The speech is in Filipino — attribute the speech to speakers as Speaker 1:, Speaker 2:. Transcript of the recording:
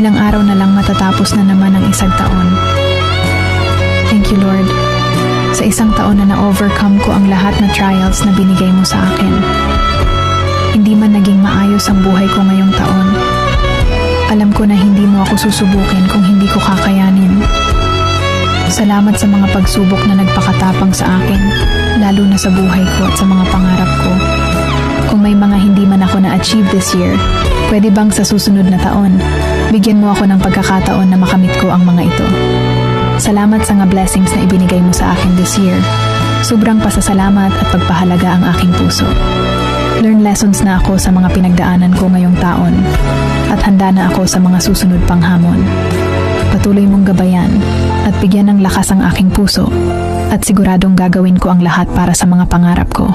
Speaker 1: Ilang araw na lang matatapos na naman ang isang taon. Thank you, Lord. Sa isang taon na na-overcome ko ang lahat na trials na binigay mo sa akin. Hindi man naging maayos ang buhay ko ngayong taon. Alam ko na hindi mo ako susubukin kung hindi ko kakayanin. Salamat sa mga pagsubok na nagpakatapang sa akin, lalo na sa buhay ko at sa mga pangarap ko. Kung may mga hindi man ako na-achieve this year, pwede bang sa susunod na taon, bigyan mo ako ng pagkakataon na makamit ko ang mga ito. Salamat sa nga blessings na ibinigay mo sa akin this year. Sobrang pasasalamat at pagpahalaga ang aking puso. Learn lessons na ako sa mga pinagdaanan ko ngayong taon at handa na ako sa mga susunod pang hamon. Patuloy mong gabayan at bigyan ng lakas ang aking puso at siguradong gagawin ko ang lahat para sa mga pangarap ko.